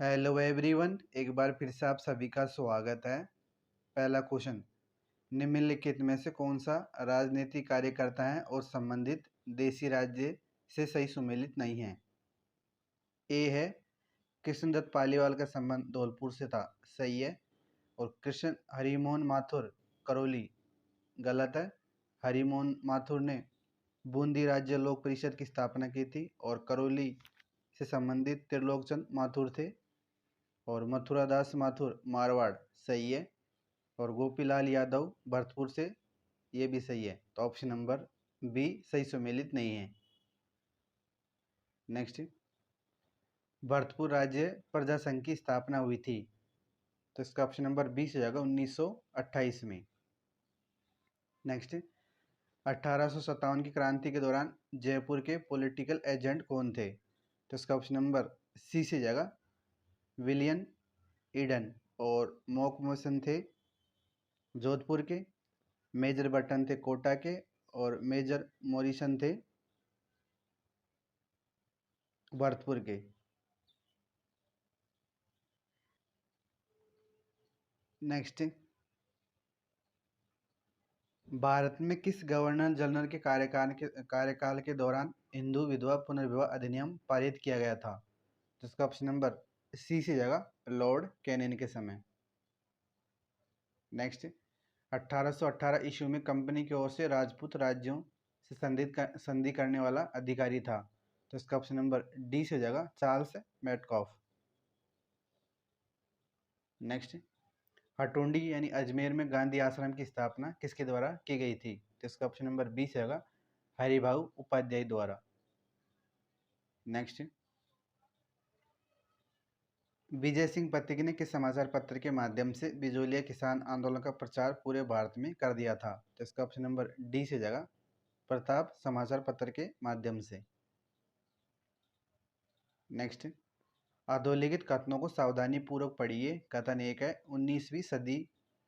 Hello everyone, एक बार फिर से आप सभी का स्वागत है। पहला क्वेश्चन, निम्नलिखित में से कौन सा राजनीतिक कार्यकर्ता है और संबंधित देशी राज्य से सही सुमेलित नहीं है। ए है कृष्णदत्त पालीवाल का संबंध धौलपुर से था, सही है। और कृष्ण हरिमोहन माथुर करौली, गलत है। हरिमोहन माथुर ने बूंदी राज्य लोक परिषद की स्थापना की थी और करौली से संबंधित त्रिलोकचंद माथुर थे। और मथुरादास माथुर मारवाड़, सही है। और गोपीलाल यादव भरतपुर से, ये भी सही है। तो ऑप्शन नंबर बी सही सुमेलित नहीं है। नेक्स्ट, भरतपुर राज्य प्रजा संघ की स्थापना हुई थी, तो इसका ऑप्शन नंबर बी से जाएगा 1928 में। नेक्स्ट, 1857 की क्रांति के दौरान जयपुर के पॉलिटिकल एजेंट कौन थे, तो इसका ऑप्शन नंबर सी से जाएगा विलियम ईडन। और मॉक मोशन थे जोधपुर के, मेजर बटन थे कोटा के, और मेजर मोरिसन थे भरतपुर के। नेक्स्ट, भारत में किस गवर्नर जनरल के कार्यकाल के दौरान हिंदू विधवा पुनर्विवाह अधिनियम पारित किया गया था, जिसका ऑप्शन नंबर सी से जाएगा लॉर्ड कैनिंग के समय। नेक्स्ट, 1818 ईस्वी में कंपनी की ओर से राजपूत राज्यों से संधि करने वाला अधिकारी था, तो इसका ऑप्शन नंबर डी से जाएगा चार्ल्स मेटकॉफ। नेक्स्ट, हटोंडी यानी अजमेर में गांधी आश्रम की स्थापना किसके द्वारा की गई थी, तो इसका ऑप्शन नंबर बी से होगा हरिभाऊ उपाध्याय द्वारा। नेक्स्ट, विजय सिंह पथिक ने किस समाचार पत्र के माध्यम से बिजोलिया किसान आंदोलन का प्रचार पूरे भारत में कर दिया था, तो इसका ऑप्शन नंबर डी से जाएगा प्रताप समाचार पत्र के माध्यम से। नेक्स्ट, अधोलिखित कथनों को सावधानी पूर्वक पढ़िए। कथन एक है, 19वीं सदी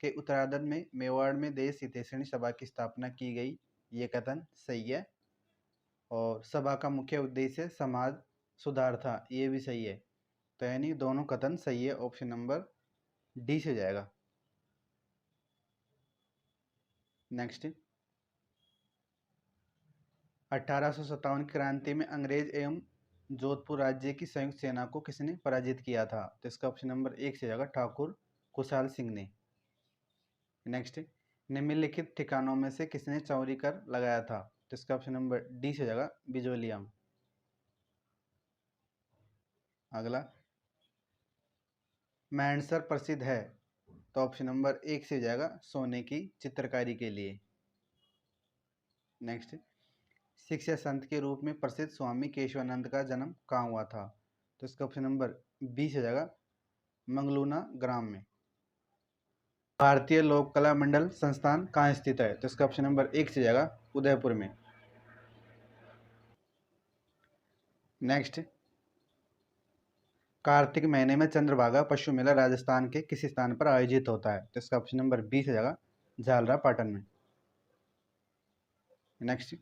के उत्तरार्ध में मेवाड़ में देश हितैषणी सभा की स्थापना की गई, ये कथन सही है। और सभा का मुख्य उद्देश्य समाज सुधार था, ये भी सही है। तो यानी दोनों कथन सही है, ऑप्शन नंबर डी से जाएगा। नेक्स्ट, 1857 की क्रांति में अंग्रेज एवं जोधपुर राज्य की संयुक्त सेना को किसने पराजित किया था, तो इसका ऑप्शन नंबर एक से जाएगा ठाकुर खुशहाल सिंह ने। नेक्स्ट, निम्नलिखित ठिकानों में से किसने चौरी कर लगाया था, तो इसका ऑप्शन नंबर डी से जाएगा बिजोलियम। अगला, मैनसर प्रसिद्ध है, तो ऑप्शन नंबर एक से जाएगा सोने की चित्रकारी के लिए। नेक्स्ट, शिक्षा संत के रूप में प्रसिद्ध स्वामी केशवानंद का जन्म कहाँ हुआ था, तो इसका ऑप्शन नंबर बी से जाएगा मंगलूना ग्राम में। भारतीय लोक कला मंडल संस्थान कहाँ स्थित है, तो इसका ऑप्शन नंबर एक से जाएगा उदयपुर में। नेक्स्ट, कार्तिक महीने में चंद्रभागा पशु मेला राजस्थान के किस स्थान पर आयोजित होता है, तो इसका ऑप्शन नंबर बी से जाएगा झालरा पाटन में। नेक्स्ट,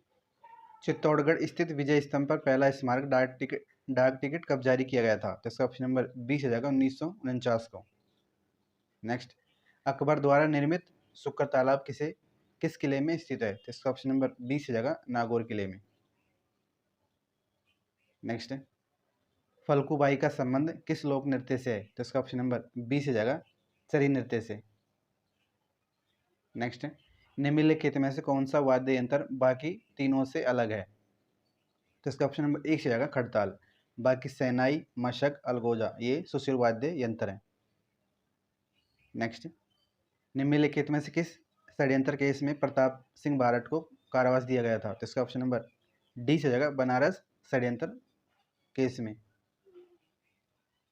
चित्तौड़गढ़ स्थित विजय स्तंभ पर पहला स्मारक डाक टिकट कब जारी किया गया था, तो इसका ऑप्शन नंबर बी से जाएगा 1949 को। नेक्स्ट, अकबर द्वारा निर्मित शुक्र तालाब किस किले में स्थित है, तो इसका ऑप्शन नंबर बी से जाएगा नागौर किले में। नेक्स्ट, फल्गुबाई का संबंध किस लोक नृत्य से है, तो इसका ऑप्शन नंबर बी से जाएगा चरी नृत्य से। नेक्स्ट, निम्नलिखित में से कौन सा वाद्य यंत्र बाकी तीनों से अलग है, तो इसका ऑप्शन नंबर एक से जाएगा खड़ताल। बाकी सेनाई, मशक, अलगोजा ये सुशील वाद्य यंत्र हैं। नेक्स्ट, निम्नलिखित में से किस षड्यंत्र केस में प्रताप सिंह बारट को कारावास दिया गया था, तो इसका ऑप्शन नंबर डी से जाएगा बनारस षड्यंत्र केस में।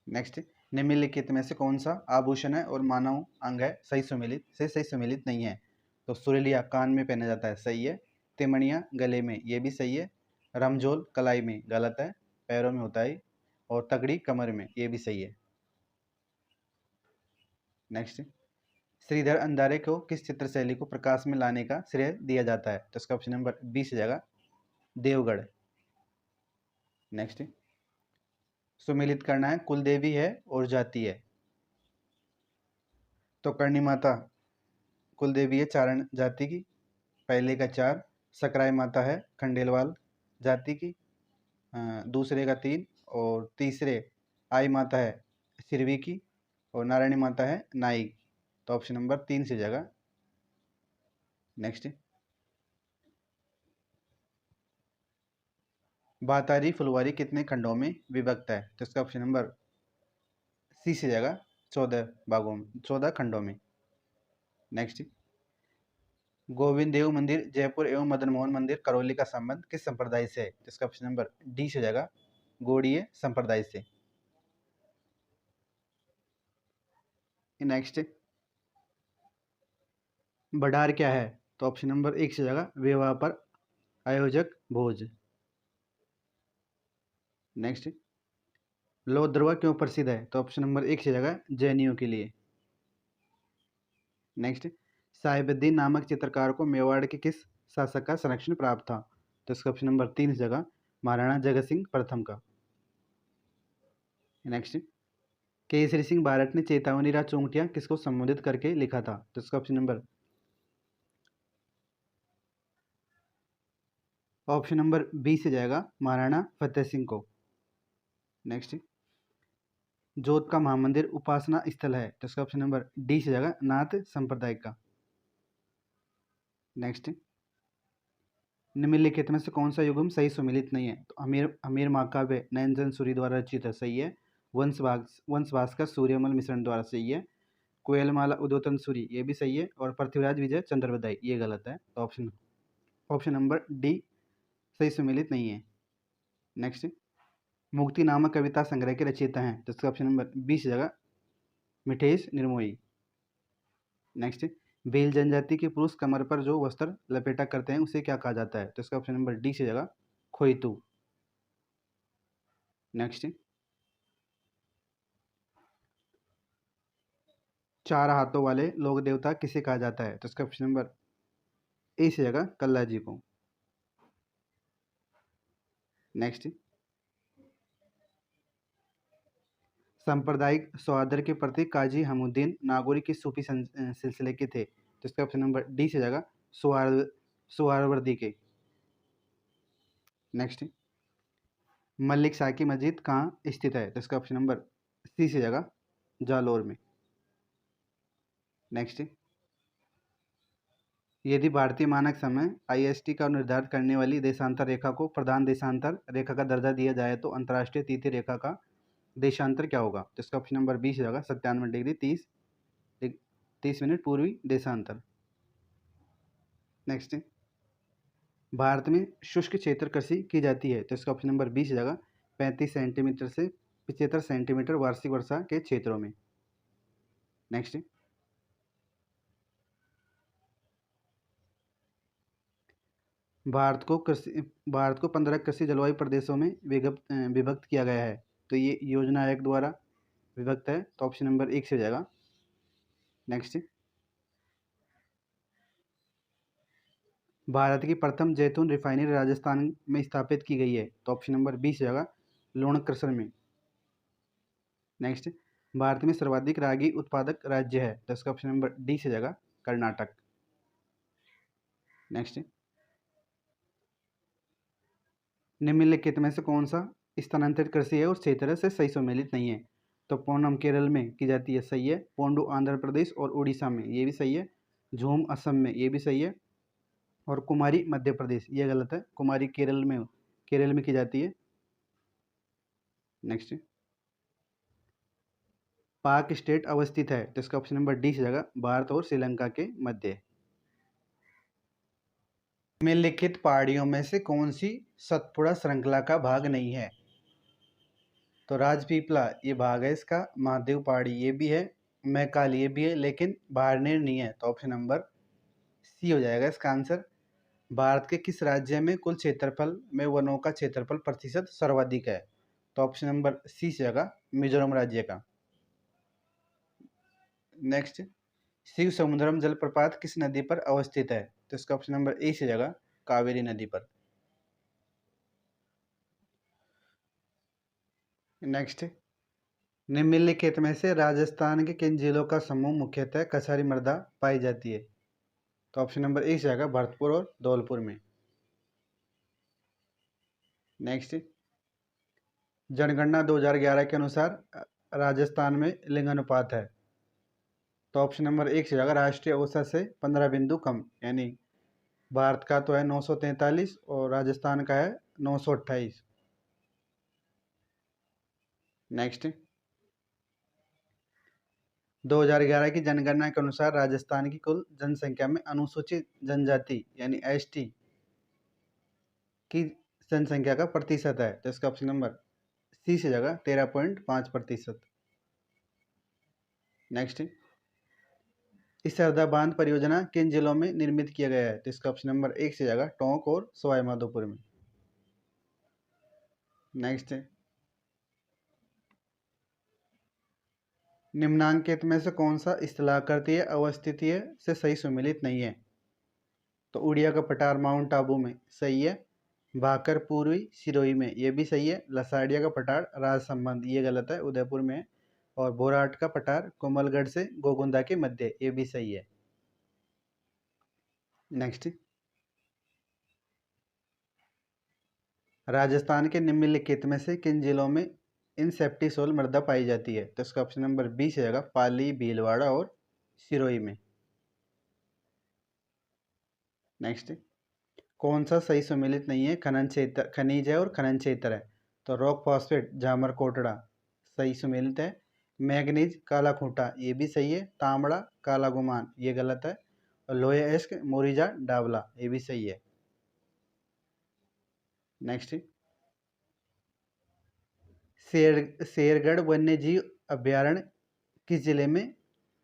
नेक्स्ट, निम्नलिखित में से कौन सा आभूषण है और मानव अंग है सही सुमेलित नहीं है, तो सुरेलिया कान में पहना जाता है, सही है। तिमणिया गले में, ये भी सही है। रमझोल कलाई में, गलत है, पैरों में होता है। और तगड़ी कमर में, ये भी सही है। नेक्स्ट, श्रीधर अंधारे को किस चित्र शैली को प्रकाश में लाने का श्रेय दिया जाता है, तो इसका ऑप्शन नंबर बी से जाएगा देवगढ़। नेक्स्ट, सुमेलित करना है, कुल देवी है और जाति है। तो करणी माता कुल देवी है चारण जाति की, पहले का 4। सकराय माता है खंडेलवाल जाति की, दूसरे का 3, और तीसरे आई माता है सिरवी की, और नारायणी माता है नाई। तो ऑप्शन नंबर 3 से जगह। नेक्स्ट, बातारी फुलवारी कितने खंडों में विभक्त है? तो इसका ऑप्शन नंबर सी से जगह 14 भागों में, 14 खंडों में। नेक्स्ट, गोविंद देव मंदिर जयपुर एवं मदन मोहन मंदिर करौली का संबंध किस संप्रदाय से है? तो इसका ऑप्शन नंबर डी से जगह गौड़ीय संप्रदाय से। नेक्स्ट, बडार क्या है? तो ऑप्शन नंबर 1 से जगह विवाह पर आयोजक भोज। नेक्स्ट, लोहद्रवा क्यों प्रसिद्ध है? तो ऑप्शन नंबर 1 से जगह जैनियों के लिए। नेक्स्ट, साहिबुद्दीन नामक चित्रकार को मेवाड़ के किस शासक का संरक्षण प्राप्त था? तो इसका ऑप्शन नंबर 3 से जगह महाराणा जगत सिंह प्रथम का। नेक्स्ट, केसरी सिंह बारट ने चेतावनी राज चौंटियां किसको संबोधित करके लिखा था? तो इसका ऑप्शन नंबर बी से जाएगा महाराणा फतेह सिंह को। नेक्स्ट, जोत का महामंदिर उपासना स्थल है, तो इसका ऑप्शन नंबर डी से जाएगा नाथ संप्रदाय का। नेक्स्ट, निम्नलिखित में से कौन सा युग्म सही सुमेलित नहीं है? तो अमीर महाकाव्य नयनजन सूरी द्वारा रचित है, सही है। वंश भास्कर सूर्यमल मिश्रण द्वारा, सही है। कोयलमाला उद्योतन सूरी, ये भी सही है। और पृथ्वीराज विजय चंद्रवदाई, ये गलत है। तो ऑप्शन नंबर डी सही सुमेलित नहीं है। नेक्स्ट, मुक्ति नामक कविता संग्रह के रचयिता हैं, तो इसका ऑप्शन नंबर बी से जगह मिठेश निर्मोही। नेक्स्ट, भील जनजाति के पुरुष कमर पर जो वस्त्र लपेटा करते हैं उसे क्या कहा जाता है? तो इसका ऑप्शन नंबर डी से जगह खोइतू। नेक्स्ट, 4 हाथों वाले लोक देवता किसे कहा जाता है? तो इसका ऑप्शन नंबर ए से जगह कल्ला जी को। नेक्स्ट, सांप्रदायिक सौहार्द के प्रति काजी हमुद्दीन नागौरी किस सूफी सिलसिले के थे? तो इसका ऑप्शन नंबर डी से जगह सुहारवर्दी के। नेक्स्ट, मलिक शाह की मस्जिद कहाँ स्थित है? तो इसका ऑप्शन नंबर सी से जगह जालोर में। नेक्स्ट, यदि भारतीय मानक समय IST का निर्धारित करने वाली देशांतर रेखा को प्रधान देशांतर रेखा का दर्जा दिया जाए तो अंतर्राष्ट्रीय तृतीय रेखा का देशांतर क्या होगा? तो इसका ऑप्शन नंबर बी से जगह 97 डिग्री 30 मिनट पूर्वी देशांतर। नेक्स्ट, भारत में शुष्क क्षेत्र कृषि की जाती है, तो इसका ऑप्शन नंबर बी से जगह 35 सेंटीमीटर से 75 सेंटीमीटर वार्षिक वर्षा के क्षेत्रों में। नेक्स्ट, भारत को 15 कृषि जलवायु प्रदेशों में विभक्त किया गया है, तो ये योजना आयोग द्वारा विभक्त है। तो ऑप्शन नंबर 1 से जाएगा। नेक्स्ट, भारत की प्रथम जैतून रिफाइनरी राजस्थान में स्थापित की गई है, तो ऑप्शन नंबर बी से जाएगा लोणक्रसर में। नेक्स्ट, भारत में सर्वाधिक रागी उत्पादक राज्य है, तो इसका ऑप्शन नंबर डी से जाएगा कर्नाटक। नेक्स्ट, निम्नलिखित में से कौन सा स्थानांतरित कृषि है और क्षेत्र से सही सम्मिलित नहीं है? तो पोनम केरल में की जाती है, सही है। पोंडू आंध्र प्रदेश और उड़ीसा में, ये भी सही है। झूम असम में, ये भी सही है। और कुमारी मध्य प्रदेश, ये गलत है। कुमारी केरल में की जाती है। नेक्स्ट, पाक स्टेट अवस्थित है, तो इसका ऑप्शन नंबर डी से जगह भारत और श्रीलंका के मध्य। निम्नलिखित पहाड़ियों में से कौन सी सतपुड़ा श्रृंखला का भाग नहीं है? तो राजपीपला ये भाग है इसका, महादेव पहाड़ी ये भी है, मैकाल ये भी है, लेकिन बाड़मेर नहीं है। तो ऑप्शन नंबर सी हो जाएगा इसका आंसर। भारत के किस राज्य में कुल क्षेत्रफल में वनों का क्षेत्रफल प्रतिशत सर्वाधिक है? तो ऑप्शन नंबर सी से जाएगा मिजोरम राज्य का। नेक्स्ट, शिव समुद्रम जलप्रपात किस नदी पर अवस्थित है? तो इसका ऑप्शन नंबर ए से जाएगा कावेरी नदी पर। नेक्स्ट, निम्नलिखित में से राजस्थान के किन जिलों का समूह मुख्यतः कछारी मृदा पाई जाती है? तो ऑप्शन नंबर ए से आएगा भरतपुर और धौलपुर में। नेक्स्ट, जनगणना 2011 के अनुसार राजस्थान में लिंग अनुपात है। तो ऑप्शन नंबर एक से आएगा राष्ट्रीय औसत से 15 बिंदु कम, यानी भारत का तो है 943 और राजस्थान का है 928। नेक्स्ट, 2011 की जनगणना के अनुसार राजस्थान की कुल जनसंख्या में अनुसूचित जनजाति यानी एसटी की जनसंख्या का प्रतिशत है। तो इसका ऑप्शन नंबर सी से जगह 13.5%। नेक्स्ट, इस सरदा बांध परियोजना किन जिलों में निर्मित किया गया है? तो इसका ऑप्शन नंबर एक से जगह टोंक और सवाई माधोपुर में। नेक्स्ट, निम्नांकित में से कौन सा स्थलाकृतीय अवस्थितीय से सही सुमेलित नहीं है? तो उड़िया का पठार माउंट आबू में सही है, भाकर पूर्वी सिरोही में ये भी सही है, लसाड़िया का पठार राजसंबंध ये गलत है उदयपुर में, और बोराट का पठार कोमलगढ़ से गोगुंदा के मध्य ये भी सही है। नेक्स्ट, राजस्थान के निम्नलिखित में से किन जिलों में इंसेप्टिसोल मृदा पाई जाती है? तो इसका ऑप्शन नंबर बी से आएगा पाली, भीलवाड़ा और सिरोही में। नेक्स्ट, कौन सा सही सुमेलित नहीं है? खनन क्षेत्र खनिज है और खनन क्षेत्र है। तो रॉक फॉस्फेट जामर कोटड़ा सही सुमेलित है, मैग्नीज काला खूंटा ये भी सही है, तांबड़ा काला गुमान ये गलत है, और लोहे एस्क मोरिजा डावला ये भी सही है। नेक्स्ट, शेरगढ़ वन्य जीव अभ्यारण्य किस जिले में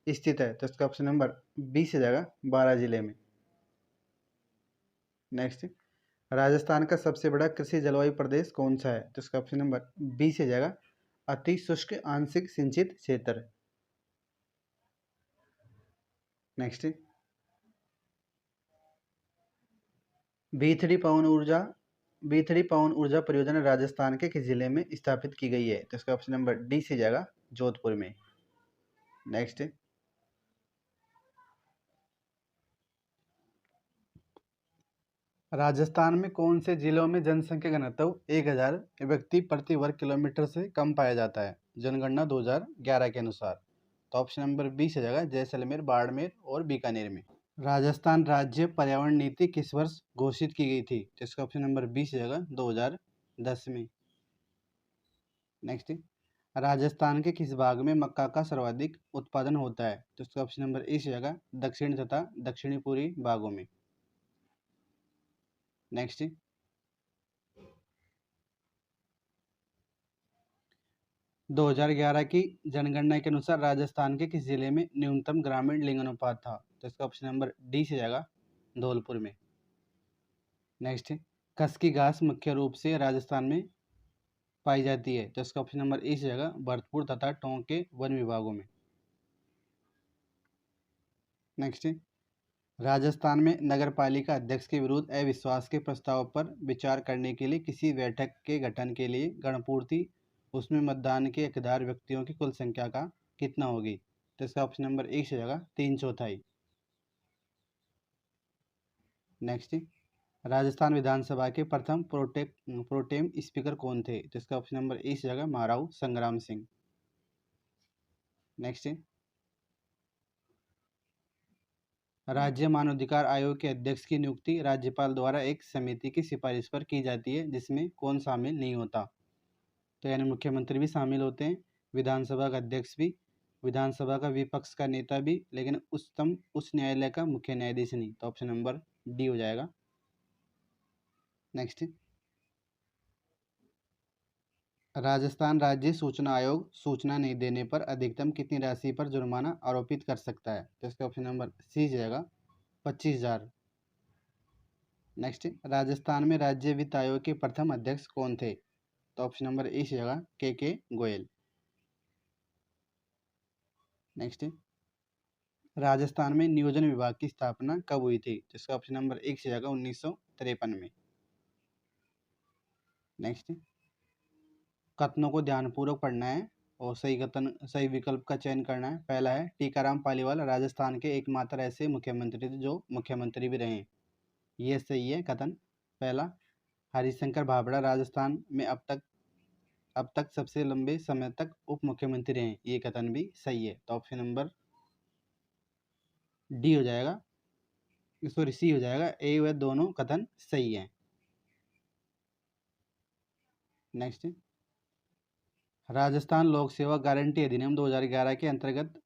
स्थित है? तो इसका ऑप्शन नंबर बी से जाएगा 12 जिले में। नेक्स्ट, राजस्थान का सबसे बड़ा कृषि जलवायु प्रदेश कौन सा है? तो इसका ऑप्शन नंबर बी से जाएगा अति शुष्क आंशिक सिंचित क्षेत्र। नेक्स्ट, B3 पवन ऊर्जा परियोजना राजस्थान के किस जिले में स्थापित की गई है? तो इसका ऑप्शन नंबर डी से जाएगा जोधपुर में। नेक्स्ट, राजस्थान में कौन से जिलों में जनसंख्या घनत्व 1000 व्यक्ति प्रति वर्ग किलोमीटर से कम पाया जाता है जनगणना 2011 के अनुसार? तो ऑप्शन नंबर बी से जाएगा जैसलमेर, बाड़मेर और बीकानेर में। राजस्थान राज्य पर्यावरण नीति किस वर्ष घोषित की गई थी? तो इसका ऑप्शन नंबर बी से जाएगा 2010 में। नेक्स्ट, राजस्थान के किस भाग में मक्का का सर्वाधिक उत्पादन होता है? तो इसका ऑप्शन नंबर ए से जाएगा दक्षिण तथा दक्षिणी पूर्वी भागों में। नेक्स्ट, दो 2011 की जनगणना के अनुसार राजस्थान के किस जिले में न्यूनतम ग्रामीण लिंग अनुपात था? तो इसका ऑप्शन नंबर डी से जाएगा धौलपुर में। नेक्स्ट, खस की घास मुख्य रूप से राजस्थान में पाई जाती है। तो इसका ऑप्शन नंबर ए से जाएगा भरतपुर तथा टोंक के वन विभागों में। नेक्स्ट, राजस्थान में नगर पालिका अध्यक्ष के विरुद्ध अविश्वास के प्रस्ताव पर विचार करने के लिए किसी बैठक के गठन के लिए गणपूर्ति उसमें मतदान के हकदार व्यक्तियों की कुल संख्या का कितना होगी? तो इसका ऑप्शन नंबर एक से जाएगा 3/4। नेक्स्ट, राजस्थान विधानसभा के प्रथम प्रोटेम स्पीकर कौन थे? तो इसका ऑप्शन नंबर ए से जाएगा महाराव संग्राम सिंह। नेक्स्ट, राज्य मानवाधिकार आयोग के अध्यक्ष की नियुक्ति राज्यपाल द्वारा एक समिति की सिफारिश पर की जाती है जिसमें कौन शामिल नहीं होता? तो यानी मुख्यमंत्री भी शामिल होते हैं, विधानसभा का अध्यक्ष भी, विधानसभा का विपक्ष का नेता भी, लेकिन उच्चतम उच्च न्यायालय का मुख्य न्यायाधीश नहीं। तो ऑप्शन नंबर डी हो जाएगा। नेक्स्ट, राजस्थान राज्य सूचना आयोग सूचना नहीं देने पर अधिकतम कितनी राशि पर जुर्माना आरोपित कर सकता है? तो इसका ऑप्शन नंबर सी जाएगा 25,000। नेक्स्ट, राजस्थान में राज्य वित्त आयोग के प्रथम अध्यक्ष कौन थे? तो ऑप्शन नंबर ए से जाएगा के गोयल। नेक्स्ट, राजस्थान में नियोजन विभाग की स्थापना कब हुई थी? तो इसका ऑप्शन नंबर एक से जाएगा 1953 में। नेक्स्ट, कथनों को ध्यानपूर्वक पढ़ना है और सही विकल्प का चयन करना है। पहला है टीकाराम पालीवाल राजस्थान के एकमात्र ऐसे मुख्यमंत्री थे जो मुख्यमंत्री भी रहे। ये सही है कथन पहला। हरिशंकर भाभड़ा राजस्थान में अब तक सबसे लंबे समय तक उप मुख्यमंत्री रहे। ये कथन भी सही है। तो ऑप्शन नंबर डी हो जाएगा, सॉरी सी हो जाएगा। ए व दोनों कथन सही है। नेक्स्ट, राजस्थान लोक सेवा गारंटी अधिनियम 2011 के अंतर्गत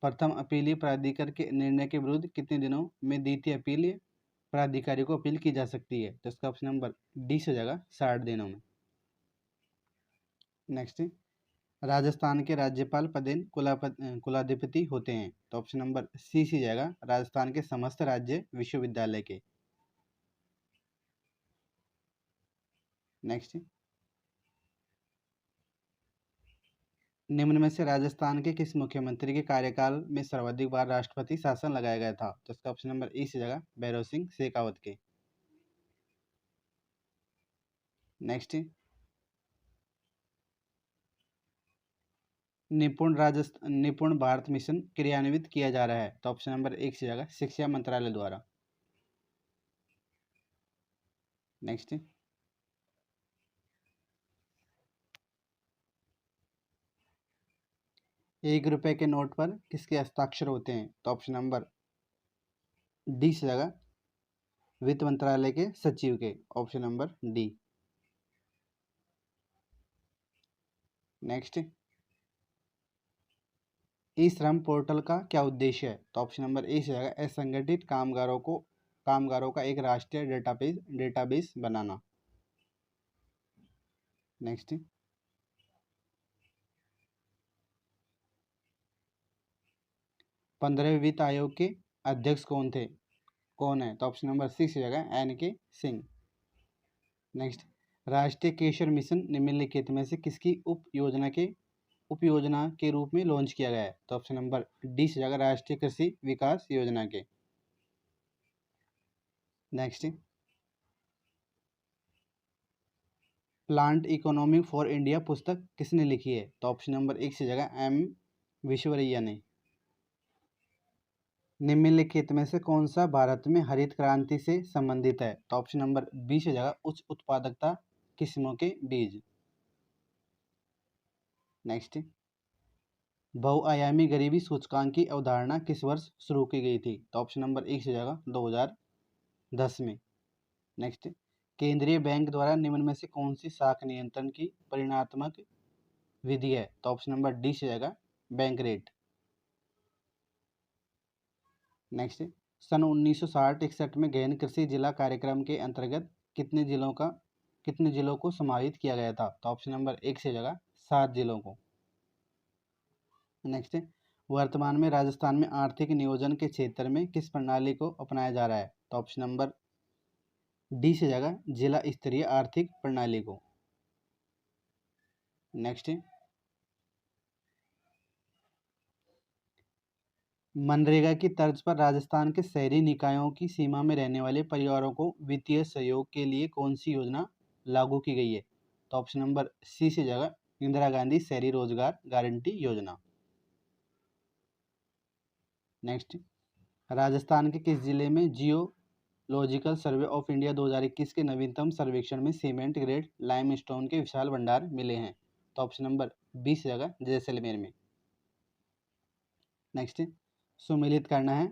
प्रथम अपीलीय प्राधिकार के निर्णय के विरुद्ध कितने दिनों में द्वितीय अपीलीय प्राधिकारी को अपील की जा सकती है? तो इसका ऑप्शन नंबर डी से हो जाएगा 60 दिनों में। नेक्स्ट, राजस्थान के राज्यपाल पदेन कुलाधिपति होते हैं। तो ऑप्शन नंबर सी से जाएगा राजस्थान के समस्त राज्य विश्वविद्यालय के। नेक्स्ट, निम्न में से राजस्थान के किस मुख्यमंत्री के कार्यकाल में सर्वाधिक बार राष्ट्रपति शासन लगाया गया था? तो इसका ऑप्शन नंबर ई से जाएगा भैरव सिंह शेखावत के। नेक्स्ट, निपुण भारत मिशन क्रियान्वित किया जा रहा है। तो ऑप्शन नंबर एक से जाएगा शिक्षा मंत्रालय द्वारा। नेक्स्ट, ₹1 के नोट पर किसके हस्ताक्षर होते हैं? तो ऑप्शन नंबर डी से जाएगा वित्त मंत्रालय के सचिव के। Option number D. नेक्स्ट, ई श्रम पोर्टल का क्या उद्देश्य है? तो ऑप्शन नंबर ए से जाएगा असंगठित कामगारों का एक राष्ट्रीय डेटाबेस बनाना। नेक्स्ट, पंद्रहवें वित्त आयोग के अध्यक्ष कौन है? तो ऑप्शन नंबर सी से जाएगा NK सिंह। नेक्स्ट, राष्ट्रीय केशर मिशन निम्नलिखित में से किसकी उपयोजना के रूप में लॉन्च किया गया है? तो ऑप्शन नंबर डी से जाएगा राष्ट्रीय कृषि विकास योजना के। Next, plant economy for India पुस्तक किसने लिखी है? तो ऑप्शन नंबर एक से जाएगा M विश्वरैया ने। निम्नलिखित में से कौन सा भारत में हरित क्रांति से संबंधित है? तो ऑप्शन नंबर बी से जाएगा उच्च उत्पादकता किस्मों के बीज। नेक्स्ट, बहुआयामी गरीबी सूचकांक की अवधारणा किस वर्ष शुरू की गई थी? तो ऑप्शन नंबर एक से जाएगा 2010 में। नेक्स्ट, केंद्रीय बैंक द्वारा निम्न में से कौन सी शाख नियंत्रण की परिणात्मक विधि है? तो ऑप्शन नंबर डी से जाएगा बैंक रेट। नेक्स्ट, सन 1960-61 में गहन कृषि जिला कार्यक्रम के अंतर्गत कितने जिलों को समाहित किया गया था? तो ऑप्शन नंबर एक से जाएगा 7 जिलों को। नेक्स्ट, वर्तमान में राजस्थान में आर्थिक नियोजन के क्षेत्र में किस प्रणाली को अपनाया जा रहा है? तो ऑप्शन नंबर डी से जाएगा जिला स्तरीय आर्थिक प्रणाली को। नेक्स्ट, मनरेगा की तर्ज पर राजस्थान के शहरी निकायों की सीमा में रहने वाले परिवारों को वित्तीय सहयोग के लिए कौन सी योजना लागू की गई है? तो ऑप्शन नंबर सी से जाएगा इंदिरा गांधी शहरी रोजगार गारंटी योजना। नेक्स्ट, राजस्थान के किस जिले में जियोलॉजिकल सर्वे ऑफ इंडिया 2021 के नवीनतम सर्वेक्षण में सीमेंट ग्रेड लाइमस्टोन के विशाल भंडार मिले हैं? तो ऑप्शन नंबर बी से जाएगा जैसलमेर में। नेक्स्ट, सुमेलित करना है।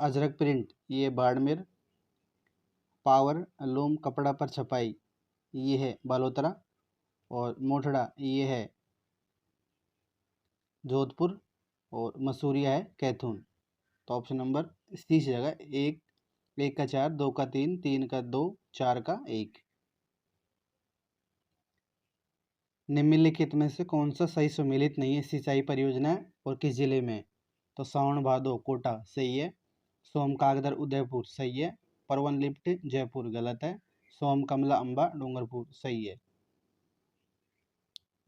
अजरक प्रिंट ये बाड़मेर, पावर लूम कपड़ा पर छपाई ये है बालोतरा, और मोठड़ा ये है जोधपुर, और मसूरिया है कैथून। तो ऑप्शन नंबर सी से जाएगा एक का 4, 2 का 3, 3 का 2, 4 का 1। निम्नलिखित में से कौन सा सही सुमेलित नहीं है सिंचाई परियोजना और किस जिले में? तो सावन भादो कोटा सही है, सोम कागदर उदयपुर सही है, परवन लिफ्ट जयपुर गलत है, सोम कमला अंबा डूंगरपुर सही है।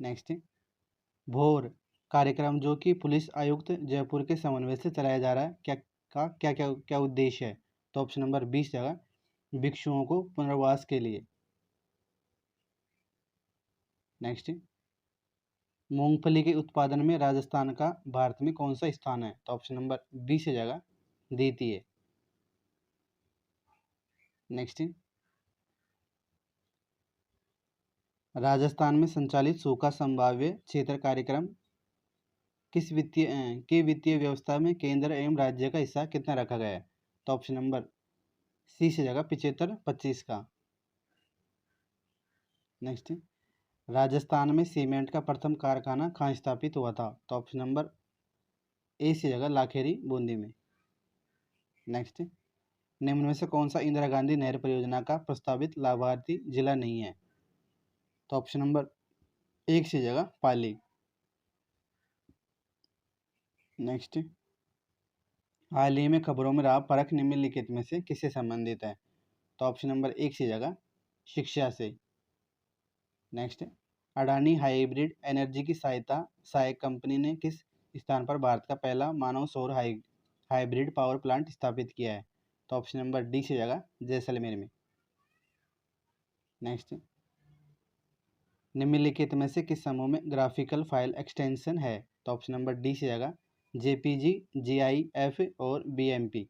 नेक्स्ट, भोर कार्यक्रम जो कि पुलिस आयुक्त जयपुर के समन्वय से चलाया जा रहा है क्या उद्देश्य है? तो ऑप्शन नंबर 20 जगह भिक्षुओं को पुनर्वास के लिए। नेक्स्ट, मूंगफली के उत्पादन में राजस्थान का भारत में कौन सा स्थान है? तो ऑप्शन नंबर बी से जाएगा द्वितीय। नेक्स्ट, राजस्थान में संचालित सूखा संभाव्य क्षेत्र कार्यक्रम किस वित्तीय व्यवस्था में केंद्र एवं राज्य का हिस्सा कितना रखा गया है? तो ऑप्शन नंबर सी से जाएगा 75-25 का। नेक्स्ट, राजस्थान में सीमेंट का प्रथम कारखाना कहाँ स्थापित हुआ था? तो ऑप्शन नंबर ए से जाएगा लाखेरी बूंदी में। नेक्स्ट, निम्न में से कौन सा इंदिरा गांधी नहर परियोजना का प्रस्तावित लाभार्थी जिला नहीं है? तो ऑप्शन नंबर एक से जाएगा पाली। नेक्स्ट, हाल ही में खबरों में रहा फर्क निम्नलिखित में से किससे संबंधित है? तो ऑप्शन नंबर एक से जाएगा शिक्षा से। नेक्स्ट, अडानी हाइब्रिड एनर्जी की सहायक कंपनी ने किस स्थान पर भारत का पहला मानव सौर हाइब्रिड पावर प्लांट स्थापित किया है? तो ऑप्शन नंबर डी से जाएगा जैसलमेर में। नेक्स्ट, निम्नलिखित में से किस समूह में ग्राफिकल फाइल एक्सटेंशन है? तो ऑप्शन नंबर डी से जाएगा जेपीजी, जीआईएफ और बीएमपी।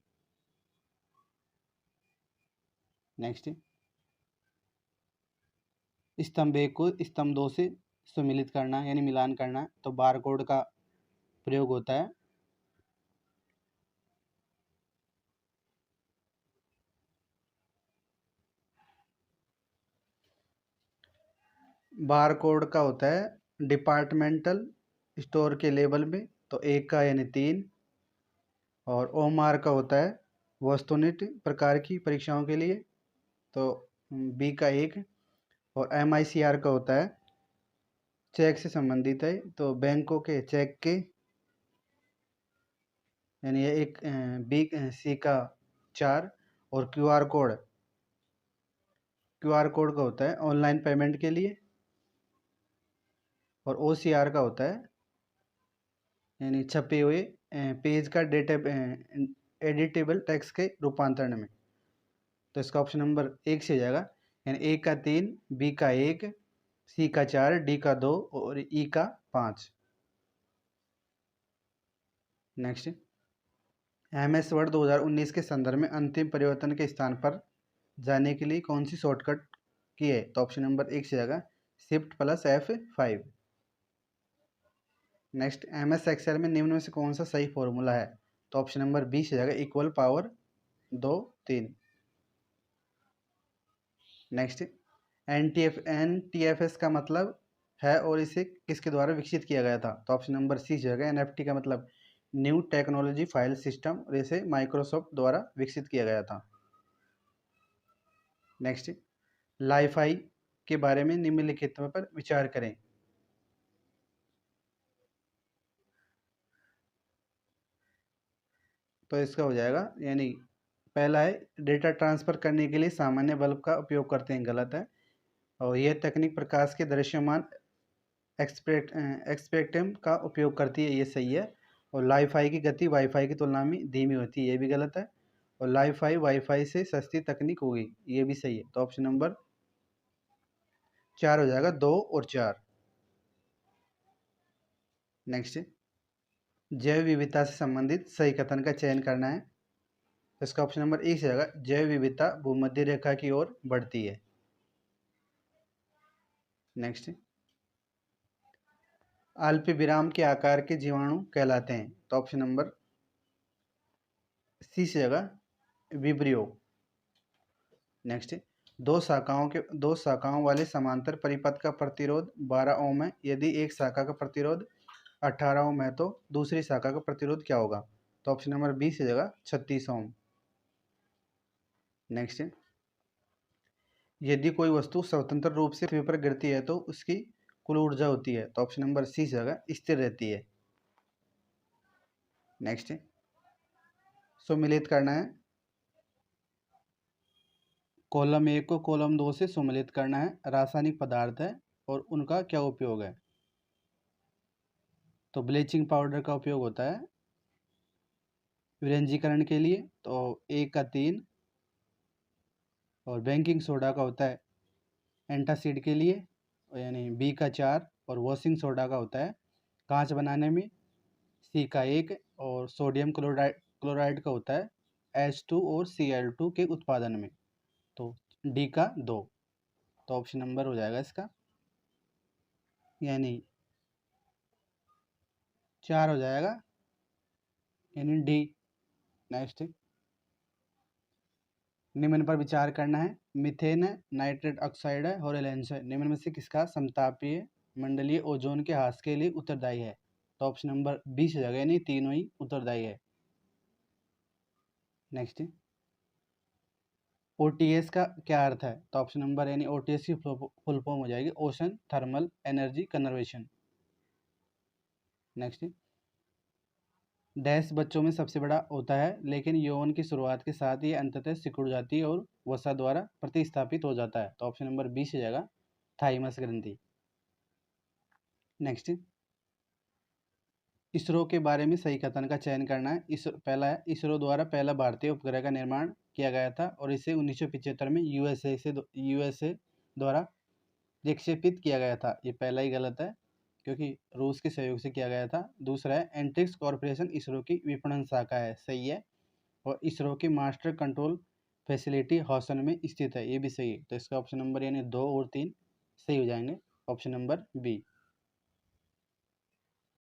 नेक्स्ट, स्तंभ एक को स्तंभ दो से सम्मिलित करना यानी मिलान करना, तो बारकोड का प्रयोग होता है। बारकोड का होता है डिपार्टमेंटल स्टोर के लेबल में, तो एक का यानी 3, और ओमार का होता है वस्तुनिष्ठ प्रकार की परीक्षाओं के लिए, तो बी का 1, और एमआईसीआर का होता है चेक से संबंधित है, तो बैंकों के चेक के यानी ये एक बी सी का 4, और क्यूआर कोड का होता है ऑनलाइन पेमेंट के लिए, और ओसीआर का होता है यानी छपे हुए पेज का डेटा एडिटेबल टेक्स्ट के रूपांतरण में, तो इसका ऑप्शन नंबर एक से जाएगा यानी ए का 3, बी का 1, सी का 4, डी का 2 और ई का 5। नेक्स्ट, एमएस वर्ड 2019 के संदर्भ में अंतिम परिवर्तन के स्थान पर जाने के लिए कौन सी शॉर्टकट की है? तो ऑप्शन नंबर एक से जाएगा Shift+F5। नेक्स्ट, एमएस एक्सेल में निम्न में से कौन सा सही फॉर्मूला है? तो ऑप्शन नंबर बी से जाएगा इक्वल पावर 2 3। नेक्स्ट, एनटीएफएस का मतलब है और इसे किसके द्वारा विकसित किया गया था? तो ऑप्शन नंबर सी से जाएगा एनएफटी का मतलब न्यू टेक्नोलॉजी फाइल सिस्टम, और इसे माइक्रोसॉफ्ट द्वारा विकसित किया गया था। नेक्स्ट, लाईफाई के बारे में निम्नलिखित पर विचार करें। तो इसका हो जाएगा यानी पहला है डेटा ट्रांसफर करने के लिए सामान्य बल्ब का उपयोग करते हैं, गलत है। और यह तकनीक प्रकाश के दृश्यमान एक्सपेक्ट्रम का उपयोग करती है, ये सही है। और लाईफाई की गति वाईफाई की तुलना में धीमी होती है, ये भी गलत है। और लाईफाई वाईफाई से सस्ती तकनीक होगी, ये भी सही है। तो ऑप्शन नंबर 4 हो जाएगा, 2 और 4। नेक्स्ट, जैव विविधता से संबंधित सही कथन का चयन करना है, तो इसका ऑप्शन नंबर ए से जाएगा जैव विविधता भूमध्य रेखा की ओर बढ़ती है। नेक्स्ट, अल्प विराम के आकार के जीवाणु कहलाते हैं, तो ऑप्शन नंबर सी से जाएगा विब्रियो। नेक्स्ट, दो शाखाओं वाले समांतर परिपथ का प्रतिरोध 12 ओम है, यदि एक शाखा का प्रतिरोध 18 ओम है तो दूसरी शाखा का प्रतिरोध क्या होगा? तो ऑप्शन नंबर बी से जाएगा 36 ओम। नेक्स्ट, यदि कोई वस्तु स्वतंत्र रूप से पृथ्वी पर गिरती है तो उसकी कुल ऊर्जा होती है, तो ऑप्शन नंबर सी से जाएगा स्थिर रहती है। नेक्स्ट, सुमिलित करना है, कॉलम 1 को कॉलम 2 से सुमिलित करना है, रासायनिक पदार्थ है और उनका क्या उपयोग है? तो ब्लीचिंग पाउडर का उपयोग होता है विरंजीकरण के लिए, तो 1 का 3, और बेकिंग सोडा का होता है एंटासिड के लिए, यानी बी का 4 और वॉशिंग सोडा का होता है कांच बनाने में, सी का 1 और सोडियम क्लोराइड का होता है H2 और Cl2 के उत्पादन में। तो डी का 2, तो ऑप्शन नंबर हो जाएगा इसका, यानी 4 हो जाएगा, यानी डी। नेक्स्ट, निम्न पर विचार करना है। मीथेन है, नाइट्रेट ऑक्साइड है और एलेंस है, निम्न में से किसका समतापीय मंडलीय ओजोन के ह्रास के लिए उत्तरदायी है? तो ऑप्शन नंबर 20 हो जाएगा, यानी तीनों ही उत्तरदायी है। नेक्स्ट, ओटीएस का क्या अर्थ है? तो ऑप्शन नंबर यानी ओटीएस की फुल फॉर्म हो जाएगी ocean thermal energy conservation. Next, dash बच्चों में सबसे बड़ा होता है लेकिन यौवन की शुरुआत के साथ ही अंततः सिकुड़ जाती है और वसा द्वारा प्रतिस्थापित हो जाता है। तो ऑप्शन नंबर 20 हो जाएगा, थाइमस ग्रंथि। नेक्स्ट, इसरो के बारे में सही कथन का चयन करना है। पहला है, इसरो द्वारा पहला भारतीय उपग्रह का निर्माण किया गया था और इसे 1975 में यूएसए द्वारा विक्षेपित किया गया था। ये पहला ही गलत है क्योंकि रूस के सहयोग से किया गया था। दूसरा है, एंट्रिक्स कॉरपोरेशन इसरो की विपणन शाखा है, सही है। और इसरो की मास्टर कंट्रोल फैसिलिटी हॉसन में स्थित है, ये भी सही है। तो इसका ऑप्शन नंबर यानी 2 और 3 सही हो जाएंगे, ऑप्शन नंबर बी।